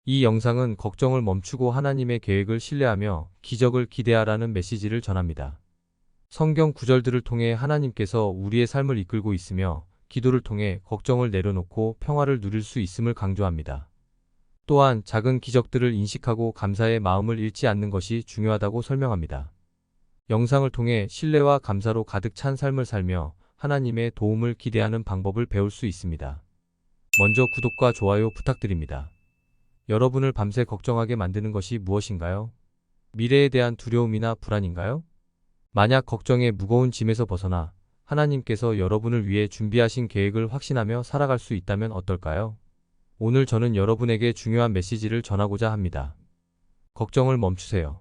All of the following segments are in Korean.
이 영상은 걱정을 멈추고 하나님의 계획을 신뢰하며 기적을 기대하라는 메시지를 전합니다. 성경 구절들을 통해 하나님께서 우리의 삶을 이끌고 있으며 기도를 통해 걱정을 내려놓고 평화를 누릴 수 있음을 강조합니다. 또한 작은 기적들을 인식하고 감사의 마음을 잃지 않는 것이 중요하다고 설명합니다. 영상을 통해 신뢰와 감사로 가득 찬 삶을 살며 하나님의 도움을 기대하는 방법을 배울 수 있습니다. 먼저 구독과 좋아요 부탁드립니다. 여러분을 밤새 걱정하게 만드는 것이 무엇인가요? 미래에 대한 두려움이나 불안인가요? 만약 걱정의 무거운 짐에서 벗어나 하나님께서 여러분을 위해 준비하신 계획을 확신하며 살아갈 수 있다면 어떨까요? 오늘 저는 여러분에게 중요한 메시지를 전하고자 합니다. 걱정을 멈추세요.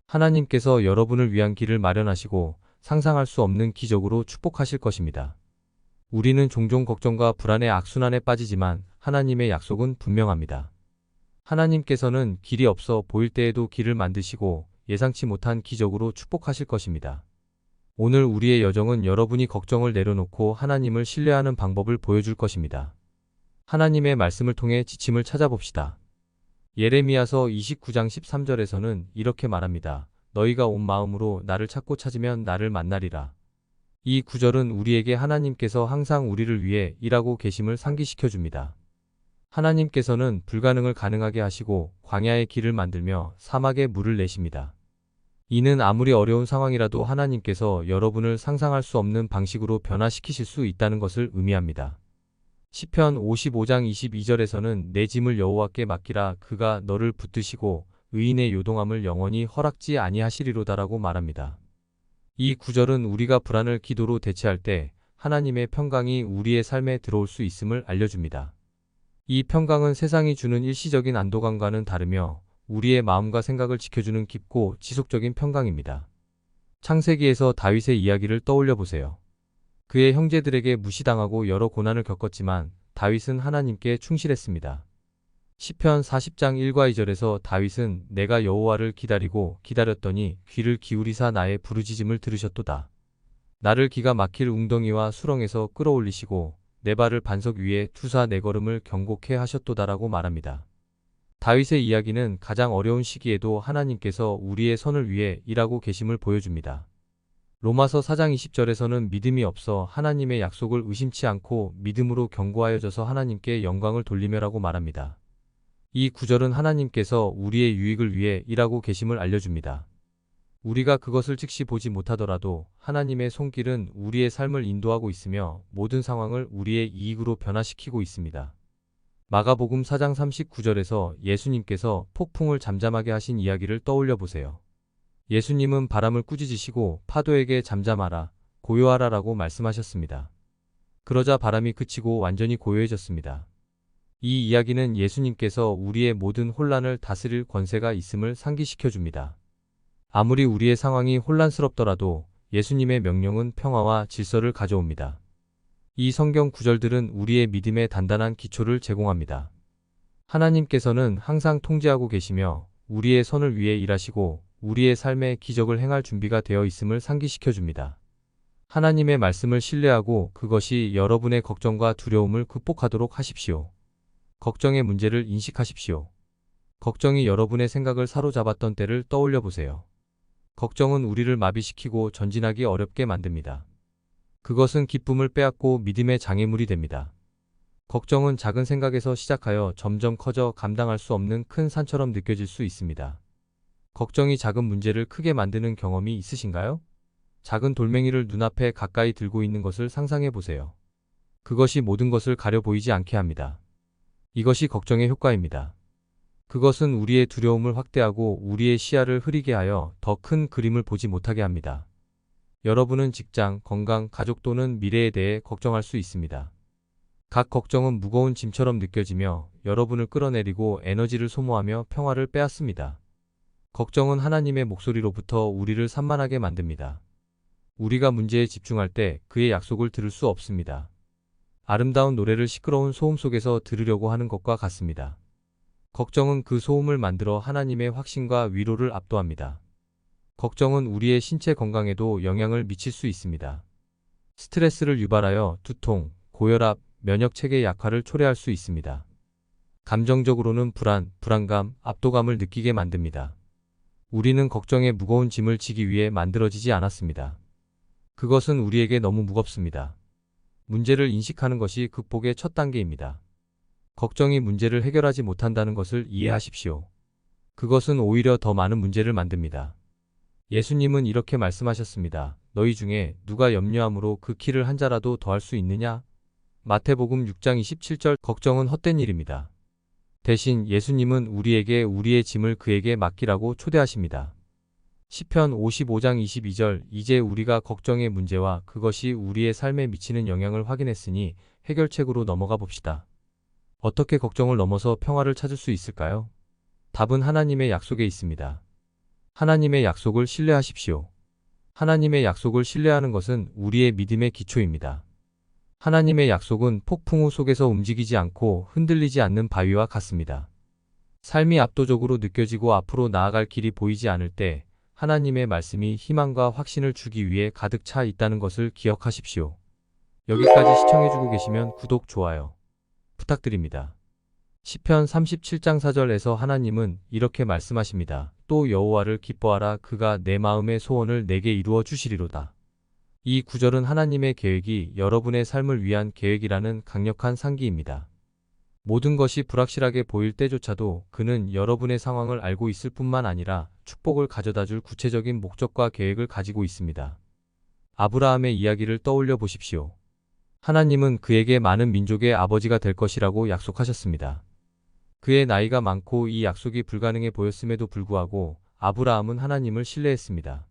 하나님께서 여러분을 위한 길을 마련하시고 상상할 수 없는 기적으로 축복하실 것입니다. 우리는 종종 걱정과 불안의 악순환에 빠지지만 하나님의 약속은 분명합니다. 하나님께서는 길이 없어 보일 때에도 길을 만드시고 예상치 못한 기적으로 축복하실 것입니다. 오늘 우리의 여정은 여러분이 걱정을 내려놓고 하나님을 신뢰하는 방법을 보여줄 것입니다. 하나님의 말씀을 통해 지침을 찾아봅시다. 예레미야서 29장 13절에서는 이렇게 말합니다. 너희가 온 마음으로 나를 찾고 찾으면 나를 만나리라. 이 구절은 우리에게 하나님께서 항상 우리를 위해 일하고 계심을 상기시켜 줍니다. 하나님께서는 불가능을 가능하게 하시고 광야의 길을 만들며 사막에 물을 내십니다. 이는 아무리 어려운 상황이라도 하나님께서 여러분을 상상할 수 없는 방식으로 변화시키실 수 있다는 것을 의미합니다. 시편 55장 22절에서는 내 짐을 여호와께 맡기라 그가 너를 붙드시고 의인의 요동함을 영원히 허락지 아니하시리로다라고 말합니다. 이 구절은 우리가 불안을 기도로 대체할 때 하나님의 평강이 우리의 삶에 들어올 수 있음을 알려줍니다. 이 평강은 세상이 주는 일시적인 안도감과는 다르며 우리의 마음과 생각을 지켜주는 깊고 지속적인 평강입니다. 창세기에서 다윗의 이야기를 떠올려 보세요. 그의 형제들에게 무시당하고 여러 고난을 겪었지만 다윗은 하나님께 충실했습니다. 시편 40장 1과 2절에서 다윗은 내가 여호와를 기다리고 기다렸더니 귀를 기울이사 나의 부르짖음을 들으셨도다. 나를 기가 막힐 웅덩이와 수렁에서 끌어올리시고 내 발을 반석 위에 투사 내 걸음을 경고케 하셨도다라고 말합니다. 다윗의 이야기는 가장 어려운 시기에도 하나님께서 우리의 선을 위해 일하고 계심을 보여줍니다. 로마서 4장 20절에서는 믿음이 없어 하나님의 약속을 의심치 않고 믿음으로 견고하여져서 하나님께 영광을 돌리며라고 말합니다. 이 구절은 하나님께서 우리의 유익을 위해 일하고 계심을 알려줍니다. 우리가 그것을 즉시 보지 못하더라도 하나님의 손길은 우리의 삶을 인도하고 있으며 모든 상황을 우리의 이익으로 변화시키고 있습니다. 마가복음 4장 39절에서 예수님께서 폭풍을 잠잠하게 하신 이야기를 떠올려 보세요. 예수님은 바람을 꾸짖으시고 파도에게 잠잠하라, 고요하라 라고 말씀하셨습니다. 그러자 바람이 그치고 완전히 고요해졌습니다. 이 이야기는 예수님께서 우리의 모든 혼란을 다스릴 권세가 있음을 상기시켜 줍니다. 아무리 우리의 상황이 혼란스럽더라도 예수님의 명령은 평화와 질서를 가져옵니다. 이 성경 구절들은 우리의 믿음의 단단한 기초를 제공합니다. 하나님께서는 항상 통제하고 계시며 우리의 선을 위해 일하시고 우리의 삶에 기적을 행할 준비가 되어 있음을 상기시켜 줍니다. 하나님의 말씀을 신뢰하고 그것이 여러분의 걱정과 두려움을 극복하도록 하십시오. 걱정의 문제를 인식하십시오. 걱정이 여러분의 생각을 사로잡았던 때를 떠올려 보세요. 걱정은 우리를 마비시키고 전진하기 어렵게 만듭니다. 그것은 기쁨을 빼앗고 믿음의 장애물이 됩니다. 걱정은 작은 생각에서 시작하여 점점 커져 감당할 수 없는 큰 산처럼 느껴질 수 있습니다. 걱정이 작은 문제를 크게 만드는 경험이 있으신가요? 작은 돌멩이를 눈앞에 가까이 들고 있는 것을 상상해 보세요. 그것이 모든 것을 가려 보이지 않게 합니다. 이것이 걱정의 효과입니다. 그것은 우리의 두려움을 확대하고 우리의 시야를 흐리게 하여 더 큰 그림을 보지 못하게 합니다. 여러분은 직장, 건강, 가족 또는 미래에 대해 걱정할 수 있습니다. 각 걱정은 무거운 짐처럼 느껴지며 여러분을 끌어내리고 에너지를 소모하며 평화를 빼앗습니다. 걱정은 하나님의 목소리로부터 우리를 산만하게 만듭니다. 우리가 문제에 집중할 때 그의 약속을 들을 수 없습니다. 아름다운 노래를 시끄러운 소음 속에서 들으려고 하는 것과 같습니다. 걱정은 그 소음을 만들어 하나님의 확신과 위로를 압도합니다. 걱정은 우리의 신체 건강에도 영향을 미칠 수 있습니다. 스트레스를 유발하여 두통, 고혈압, 면역 체계 약화를 초래할 수 있습니다. 감정적으로는 불안감, 압도감을 느끼게 만듭니다. 우리는 걱정의 무거운 짐을 지기 위해 만들어지지 않았습니다. 그것은 우리에게 너무 무겁습니다. 문제를 인식하는 것이 극복의 첫 단계입니다. 걱정이 문제를 해결하지 못한다는 것을 이해하십시오. 그것은 오히려 더 많은 문제를 만듭니다. 예수님은 이렇게 말씀하셨습니다. 너희 중에 누가 염려함으로 그 키를 한 자라도 더할 수 있느냐? 마태복음 6장 27절. 걱정은 헛된 일입니다. 대신 예수님은 우리에게 우리의 짐을 그에게 맡기라고 초대하십니다. 시편 55장 22절. 이제 우리가 걱정의 문제와 그것이 우리의 삶에 미치는 영향을 확인했으니 해결책으로 넘어가 봅시다. 어떻게 걱정을 넘어서 평화를 찾을 수 있을까요? 답은 하나님의 약속에 있습니다. 하나님의 약속을 신뢰하십시오. 하나님의 약속을 신뢰하는 것은 우리의 믿음의 기초입니다. 하나님의 약속은 폭풍우 속에서 움직이지 않고 흔들리지 않는 바위와 같습니다. 삶이 압도적으로 느껴지고 앞으로 나아갈 길이 보이지 않을 때 하나님의 말씀이 희망과 확신을 주기 위해 가득 차 있다는 것을 기억하십시오. 여기까지 시청해주고 계시면 구독, 좋아요 부탁드립니다. 시편 37장 4절에서 하나님은 이렇게 말씀하십니다. 또 여호와를 기뻐하라. 그가 내 마음의 소원을 내게 이루어 주시리로다. 이 구절은 하나님의 계획이 여러분의 삶을 위한 계획이라는 강력한 상기입니다. 모든 것이 불확실하게 보일 때조차도 그는 여러분의 상황을 알고 있을 뿐만 아니라 축복을 가져다 줄 구체적인 목적과 계획을 가지고 있습니다. 아브라함의 이야기를 떠올려 보십시오. 하나님은 그에게 많은 민족의 아버지가 될 것이라고 약속하셨습니다. 그의 나이가 많고 이 약속이 불가능해 보였음에도 불구하고 아브라함은 하나님을 신뢰했습니다.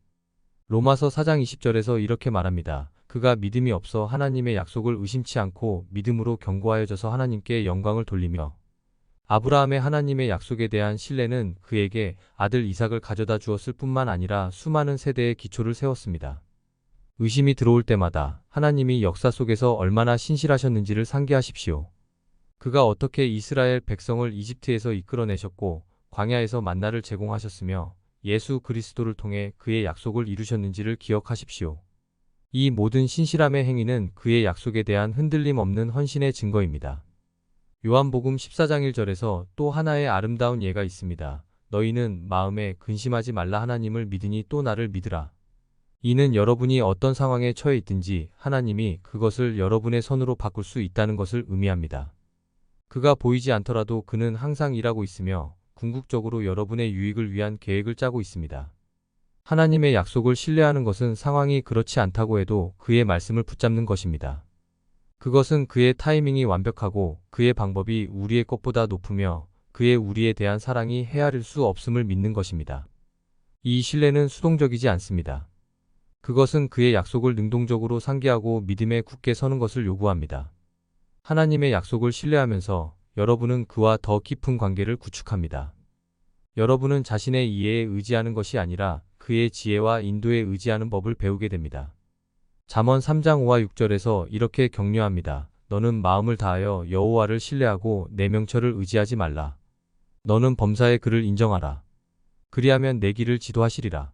로마서 4장 20절에서 이렇게 말합니다. 그가 믿음이 없어 하나님의 약속을 의심치 않고 믿음으로 견고하여져서 하나님께 영광을 돌리며. 아브라함의 하나님의 약속에 대한 신뢰는 그에게 아들 이삭을 가져다 주었을 뿐만 아니라 수많은 세대의 기초를 세웠습니다. 의심이 들어올 때마다 하나님이 역사 속에서 얼마나 신실하셨는지를 상기하십시오. 그가 어떻게 이스라엘 백성을 이집트에서 이끌어내셨고 광야에서 만나를 제공하셨으며 예수 그리스도를 통해 그의 약속을 이루셨는지를 기억하십시오. 이 모든 신실함의 행위는 그의 약속에 대한 흔들림 없는 헌신의 증거입니다. 요한복음 14장 1절에서 또 하나의 아름다운 예가 있습니다. 너희는 마음에 근심하지 말라. 하나님을 믿으니 또 나를 믿으라. 이는 여러분이 어떤 상황에 처해 있든지 하나님이 그것을 여러분의 선으로 바꿀 수 있다는 것을 의미합니다. 그가 보이지 않더라도 그는 항상 일하고 있으며 궁극적으로 여러분의 유익을 위한 계획을 짜고 있습니다. 하나님의 약속을 신뢰하는 것은 상황이 그렇지 않다고 해도 그의 말씀을 붙잡는 것입니다. 그것은 그의 타이밍이 완벽하고 그의 방법이 우리의 것보다 높으며 그의 우리에 대한 사랑이 헤아릴 수 없음을 믿는 것입니다. 이 신뢰는 수동적이지 않습니다. 그것은 그의 약속을 능동적으로 상기하고 믿음에 굳게 서는 것을 요구합니다. 하나님의 약속을 신뢰하면서 여러분은 그와 더 깊은 관계를 구축합니다. 여러분은 자신의 이해에 의지하는 것이 아니라 그의 지혜와 인도에 의지하는 법을 배우게 됩니다. 잠언 3장 5와 6절에서 이렇게 격려합니다. 너는 마음을 다하여 여호와를 신뢰하고 내 명철을 의지하지 말라. 너는 범사의 그를 인정하라. 그리하면 내 길을 지도하시리라.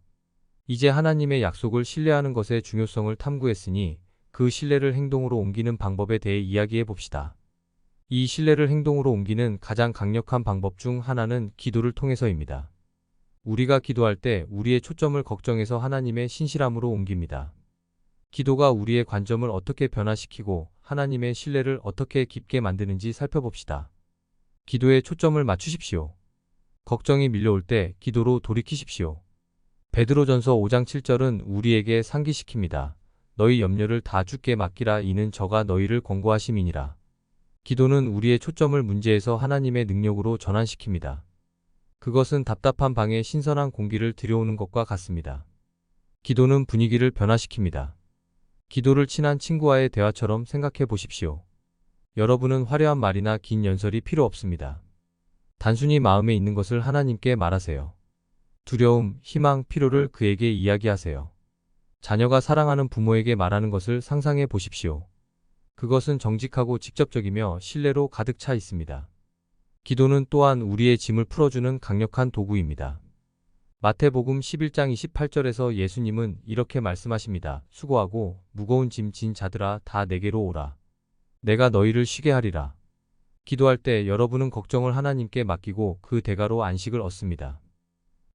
이제 하나님의 약속을 신뢰하는 것의 중요성을 탐구했으니 그 신뢰를 행동으로 옮기는 방법에 대해 이야기해 봅시다. 이 신뢰를 행동으로 옮기는 가장 강력한 방법 중 하나는 기도를 통해서입니다. 우리가 기도할 때 우리의 초점을 걱정에서 하나님의 신실함으로 옮깁니다. 기도가 우리의 관점을 어떻게 변화시키고 하나님의 신뢰를 어떻게 깊게 만드는지 살펴봅시다. 기도에 초점을 맞추십시오. 걱정이 밀려올 때 기도로 돌이키십시오. 베드로전서 5장 7절은 우리에게 상기시킵니다. 너희 염려를 다 주께 맡기라. 이는 저가 너희를 권고하심이니라. 기도는 우리의 초점을 문제에서 하나님의 능력으로 전환시킵니다. 그것은 답답한 방에 신선한 공기를 들여오는 것과 같습니다. 기도는 분위기를 변화시킵니다. 기도를 친한 친구와의 대화처럼 생각해 보십시오. 여러분은 화려한 말이나 긴 연설이 필요 없습니다. 단순히 마음에 있는 것을 하나님께 말하세요. 두려움, 희망, 피로를 그에게 이야기하세요. 자녀가 사랑하는 부모에게 말하는 것을 상상해 보십시오. 그것은 정직하고 직접적이며 신뢰로 가득 차 있습니다. 기도는 또한 우리의 짐을 풀어주는 강력한 도구입니다. 마태복음 11장 28절에서 예수님은 이렇게 말씀하십니다. 수고하고 무거운 짐 진 자들아 다 내게로 오라. 내가 너희를 쉬게 하리라. 기도할 때 여러분은 걱정을 하나님께 맡기고 그 대가로 안식을 얻습니다.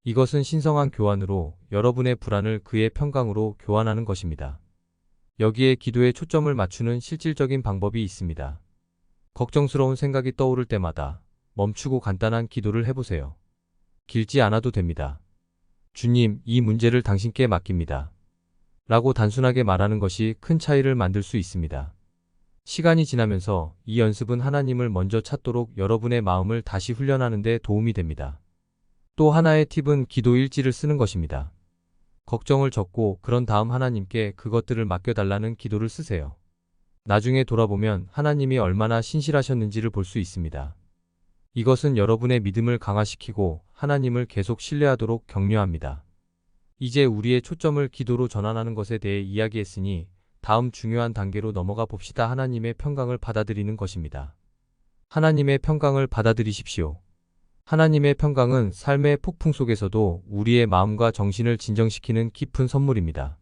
이것은 신성한 교환으로 여러분의 불안을 그의 평강으로 교환하는 것입니다. 여기에 기도에 초점을 맞추는 실질적인 방법이 있습니다. 걱정스러운 생각이 떠오를 때마다 멈추고 간단한 기도를 해보세요. 길지 않아도 됩니다. 주님, 이 문제를 당신께 맡깁니다. 라고 단순하게 말하는 것이 큰 차이를 만들 수 있습니다. 시간이 지나면서 이 연습은 하나님을 먼저 찾도록 여러분의 마음을 다시 훈련하는 데 도움이 됩니다. 또 하나의 팁은 기도 일지를 쓰는 것입니다. 걱정을 적고 그런 다음 하나님께 그것들을 맡겨달라는 기도를 쓰세요. 나중에 돌아보면 하나님이 얼마나 신실하셨는지를 볼 수 있습니다. 이것은 여러분의 믿음을 강화시키고 하나님을 계속 신뢰하도록 격려합니다. 이제 우리의 초점을 기도로 전환하는 것에 대해 이야기했으니 다음 중요한 단계로 넘어가 봅시다. 하나님의 평강을 받아들이는 것입니다. 하나님의 평강을 받아들이십시오. 하나님의 평강은 삶의 폭풍 속에서도 우리의 마음과 정신을 진정시키는 깊은 선물입니다.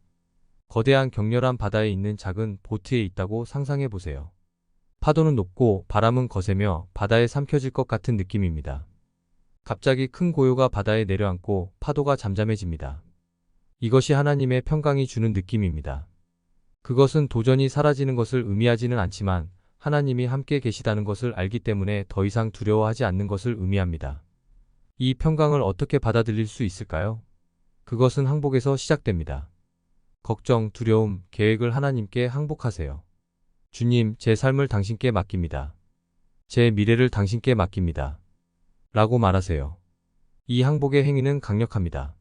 거대한 격렬한 바다에 있는 작은 보트에 있다고 상상해 보세요. 파도는 높고 바람은 거세며 바다에 삼켜질 것 같은 느낌입니다. 갑자기 큰 고요가 바다에 내려앉고 파도가 잠잠해집니다. 이것이 하나님의 평강이 주는 느낌입니다. 그것은 도전이 사라지는 것을 의미하지는 않지만 하나님이 함께 계시다는 것을 알기 때문에 더 이상 두려워하지 않는 것을 의미합니다. 이 평강을 어떻게 받아들일 수 있을까요? 그것은 항복에서 시작됩니다. 걱정, 두려움, 계획을 하나님께 항복하세요. 주님, 제 삶을 당신께 맡깁니다. 제 미래를 당신께 맡깁니다. 라고 말하세요. 이 항복의 행위는 강력합니다.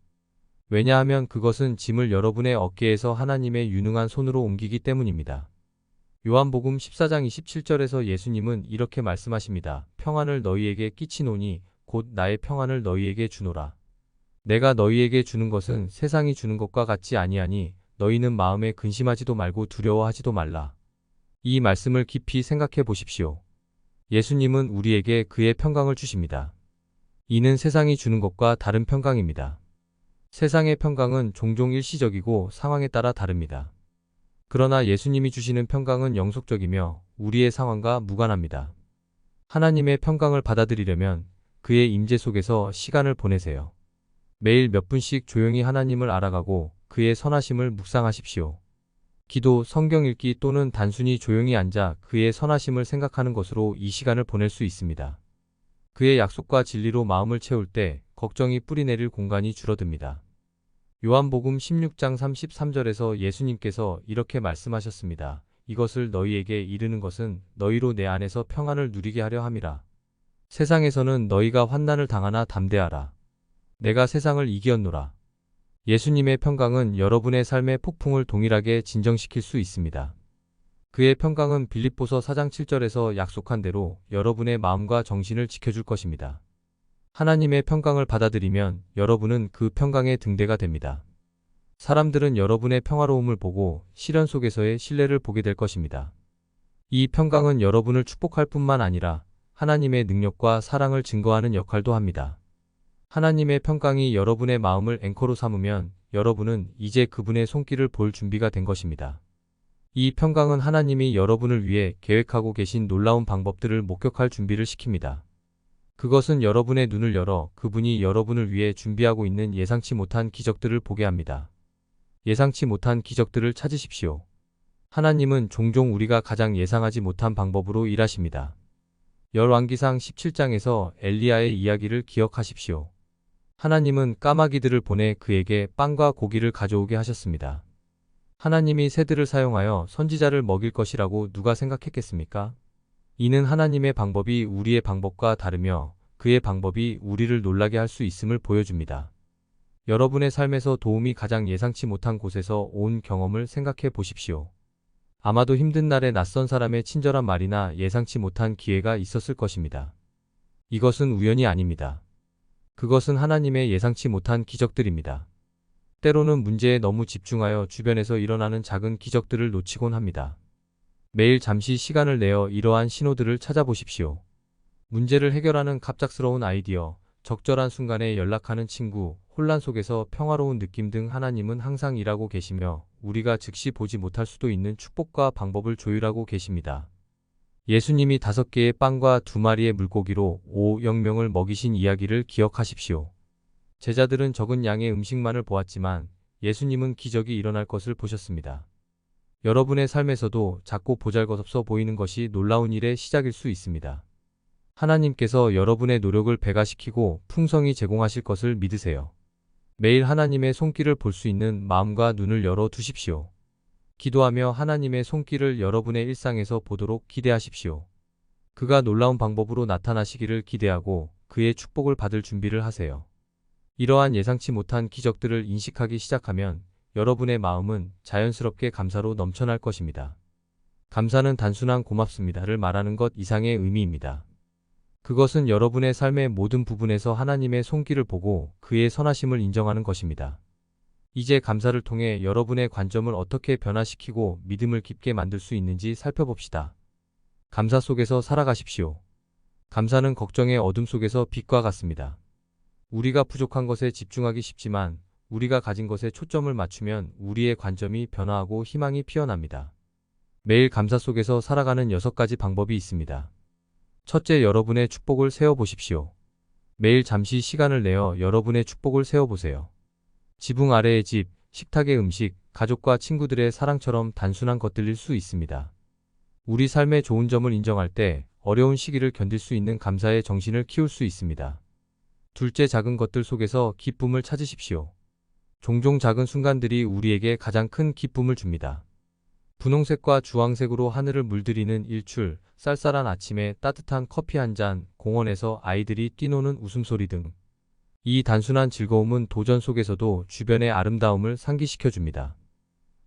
왜냐하면 그것은 짐을 여러분의 어깨에서 하나님의 유능한 손으로 옮기기 때문입니다. 요한복음 14장 27절에서 예수님은 이렇게 말씀하십니다. 평안을 너희에게 끼치노니 곧 나의 평안을 너희에게 주노라. 내가 너희에게 주는 것은 세상이 주는 것과 같지 아니하니 너희는 마음에 근심하지도 말고 두려워하지도 말라. 이 말씀을 깊이 생각해 보십시오. 예수님은 우리에게 그의 평강을 주십니다. 이는 세상이 주는 것과 다른 평강입니다. 세상의 평강은 종종 일시적이고 상황에 따라 다릅니다. 그러나 예수님이 주시는 평강은 영속적이며 우리의 상황과 무관합니다. 하나님의 평강을 받아들이려면 그의 임재 속에서 시간을 보내세요. 매일 몇 분씩 조용히 하나님을 알아가고 그의 선하심을 묵상하십시오. 기도, 성경 읽기 또는 단순히 조용히 앉아 그의 선하심을 생각하는 것으로 이 시간을 보낼 수 있습니다. 그의 약속과 진리로 마음을 채울 때 걱정이 뿌리내릴 공간이 줄어듭니다. 요한복음 16장 33절에서 예수님께서 이렇게 말씀하셨습니다. 이것을 너희에게 이르는 것은 너희로 내 안에서 평안을 누리게 하려 함이라. 세상에서는 너희가 환난을 당하나 담대하라. 내가 세상을 이기었노라. 예수님의 평강은 여러분의 삶의 폭풍을 동일하게 진정시킬 수 있습니다. 그의 평강은 빌립보서 4장 7절에서 약속한 대로 여러분의 마음과 정신을 지켜줄 것입니다. 하나님의 평강을 받아들이면 여러분은 그 평강의 등대가 됩니다. 사람들은 여러분의 평화로움을 보고 시련 속에서의 신뢰를 보게 될 것입니다. 이 평강은 여러분을 축복할 뿐만 아니라 하나님의 능력과 사랑을 증거하는 역할도 합니다. 하나님의 평강이 여러분의 마음을 앵커로 삼으면 여러분은 이제 그분의 손길을 볼 준비가 된 것입니다. 이 평강은 하나님이 여러분을 위해 계획하고 계신 놀라운 방법들을 목격할 준비를 시킵니다. 그것은 여러분의 눈을 열어 그분이 여러분을 위해 준비하고 있는 예상치 못한 기적들을 보게 합니다. 예상치 못한 기적들을 찾으십시오. 하나님은 종종 우리가 가장 예상하지 못한 방법으로 일하십니다. 열왕기상 17장에서 엘리야의 이야기를 기억하십시오. 하나님은 까마귀들을 보내 그에게 빵과 고기를 가져오게 하셨습니다. 하나님이 새들을 사용하여 선지자를 먹일 것이라고 누가 생각했겠습니까? 이는 하나님의 방법이 우리의 방법과 다르며 그의 방법이 우리를 놀라게 할 수 있음을 보여줍니다. 여러분의 삶에서 도움이 가장 예상치 못한 곳에서 온 경험을 생각해 보십시오. 아마도 힘든 날에 낯선 사람의 친절한 말이나 예상치 못한 기회가 있었을 것입니다. 이것은 우연이 아닙니다. 그것은 하나님의 예상치 못한 기적들입니다. 때로는 문제에 너무 집중하여 주변에서 일어나는 작은 기적들을 놓치곤 합니다. 매일 잠시 시간을 내어 이러한 신호들을 찾아보십시오. 문제를 해결하는 갑작스러운 아이디어, 적절한 순간에 연락하는 친구, 혼란 속에서 평화로운 느낌 등 하나님은 항상 일하고 계시며 우리가 즉시 보지 못할 수도 있는 축복과 방법을 조율하고 계십니다. 예수님이 5개의 빵과 2마리의 물고기로 5,000명을 먹이신 이야기를 기억하십시오. 제자들은 적은 양의 음식만을 보았지만 예수님은 기적이 일어날 것을 보셨습니다. 여러분의 삶에서도 작고 보잘것없어 보이는 것이 놀라운 일의 시작일 수 있습니다. 하나님께서 여러분의 노력을 배가시키고 풍성히 제공하실 것을 믿으세요. 매일 하나님의 손길을 볼 수 있는 마음과 눈을 열어 두십시오. 기도하며 하나님의 손길을 여러분의 일상에서 보도록 기대하십시오. 그가 놀라운 방법으로 나타나시기를 기대하고 그의 축복을 받을 준비를 하세요. 이러한 예상치 못한 기적들을 인식하기 시작하면 여러분의 마음은 자연스럽게 감사로 넘쳐날 것입니다. 감사는 단순한 고맙습니다를 말하는 것 이상의 의미입니다. 그것은 여러분의 삶의 모든 부분에서 하나님의 손길을 보고 그의 선하심을 인정하는 것입니다. 이제 감사를 통해 여러분의 관점을 어떻게 변화시키고 믿음을 깊게 만들 수 있는지 살펴봅시다. 감사 속에서 살아가십시오. 감사는 걱정의 어둠 속에서 빛과 같습니다. 우리가 부족한 것에 집중하기 쉽지만 우리가 가진 것에 초점을 맞추면 우리의 관점이 변화하고 희망이 피어납니다. 매일 감사 속에서 살아가는 6가지 방법이 있습니다. 첫째, 여러분의 축복을 세어보십시오. 매일 잠시 시간을 내어 여러분의 축복을 세어보세요. 지붕 아래의 집, 식탁의 음식, 가족과 친구들의 사랑처럼 단순한 것들일 수 있습니다. 우리 삶의 좋은 점을 인정할 때 어려운 시기를 견딜 수 있는 감사의 정신을 키울 수 있습니다. 둘째, 작은 것들 속에서 기쁨을 찾으십시오. 종종 작은 순간들이 우리에게 가장 큰 기쁨을 줍니다. 분홍색과 주황색으로 하늘을 물들이는 일출, 쌀쌀한 아침에 따뜻한 커피 한 잔, 공원에서 아이들이 뛰노는 웃음소리 등. 이 단순한 즐거움은 도전 속에서도 주변의 아름다움을 상기시켜줍니다.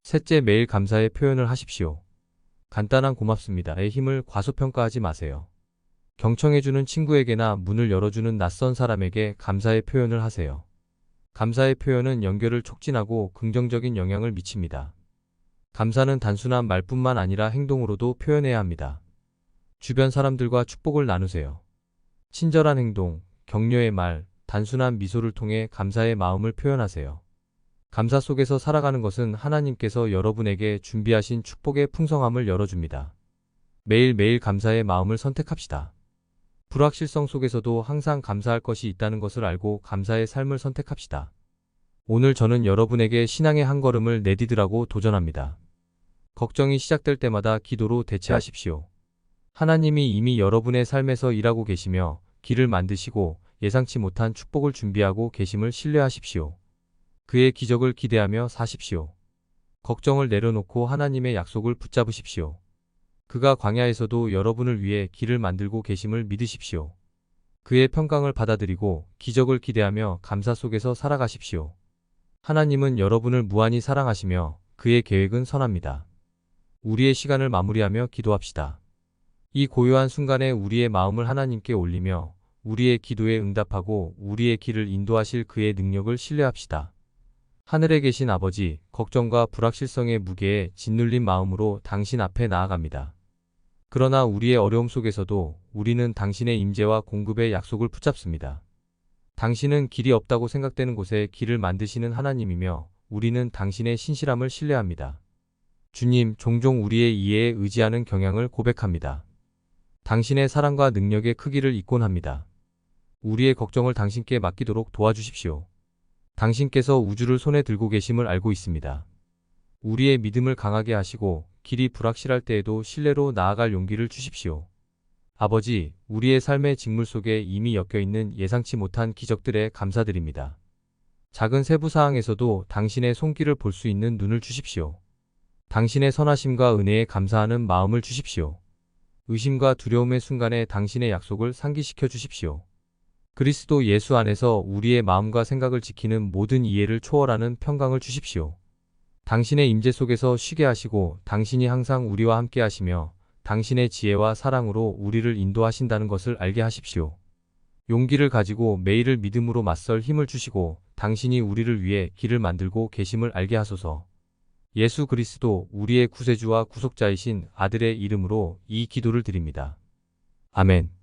셋째, 매일 감사의 표현을 하십시오. 간단한 고맙습니다의 힘을 과소평가하지 마세요. 경청해주는 친구에게나 문을 열어주는 낯선 사람에게 감사의 표현을 하세요. 감사의 표현은 연결을 촉진하고 긍정적인 영향을 미칩니다. 감사는 단순한 말뿐만 아니라 행동으로도 표현해야 합니다. 주변 사람들과 축복을 나누세요. 친절한 행동, 격려의 말, 단순한 미소를 통해 감사의 마음을 표현하세요. 감사 속에서 살아가는 것은 하나님께서 여러분에게 준비하신 축복의 풍성함을 열어줍니다. 매일매일 감사의 마음을 선택합시다. 불확실성 속에서도 항상 감사할 것이 있다는 것을 알고 감사의 삶을 선택합시다. 오늘 저는 여러분에게 신앙의 한 걸음을 내디디라고 도전합니다. 걱정이 시작될 때마다 기도로 대체하십시오. 하나님이 이미 여러분의 삶에서 일하고 계시며 길을 만드시고 예상치 못한 축복을 준비하고 계심을 신뢰하십시오. 그의 기적을 기대하며 사십시오. 걱정을 내려놓고 하나님의 약속을 붙잡으십시오. 그가 광야에서도 여러분을 위해 길을 만들고 계심을 믿으십시오. 그의 평강을 받아들이고 기적을 기대하며 감사 속에서 살아가십시오. 하나님은 여러분을 무한히 사랑하시며 그의 계획은 선합니다. 우리의 시간을 마무리하며 기도합시다. 이 고요한 순간에 우리의 마음을 하나님께 올리며 우리의 기도에 응답하고 우리의 길을 인도하실 그의 능력을 신뢰합시다. 하늘에 계신 아버지, 걱정과 불확실성의 무게에 짓눌린 마음으로 당신 앞에 나아갑니다. 그러나 우리의 어려움 속에서도 우리는 당신의 임재와 공급의 약속을 붙잡습니다. 당신은 길이 없다고 생각되는 곳에 길을 만드시는 하나님이며 우리는 당신의 신실함을 신뢰합니다. 주님, 종종 우리의 이해에 의지하는 경향을 고백합니다. 당신의 사랑과 능력의 크기를 잊곤 합니다. 우리의 걱정을 당신께 맡기도록 도와주십시오. 당신께서 우주를 손에 들고 계심을 알고 있습니다. 우리의 믿음을 강하게 하시고 길이 불확실할 때에도 신뢰로 나아갈 용기를 주십시오. 아버지, 우리의 삶의 직물 속에 이미 엮여있는 예상치 못한 기적들에 감사드립니다. 작은 세부 사항에서도 당신의 손길을 볼 수 있는 눈을 주십시오. 당신의 선하심과 은혜에 감사하는 마음을 주십시오. 의심과 두려움의 순간에 당신의 약속을 상기시켜 주십시오. 그리스도 예수 안에서 우리의 마음과 생각을 지키는 모든 이해를 초월하는 평강을 주십시오. 당신의 임재 속에서 쉬게 하시고 당신이 항상 우리와 함께 하시며 당신의 지혜와 사랑으로 우리를 인도하신다는 것을 알게 하십시오. 용기를 가지고 매일을 믿음으로 맞설 힘을 주시고 당신이 우리를 위해 길을 만들고 계심을 알게 하소서. 예수 그리스도 우리의 구세주와 구속자이신 아들의 이름으로 이 기도를 드립니다. 아멘.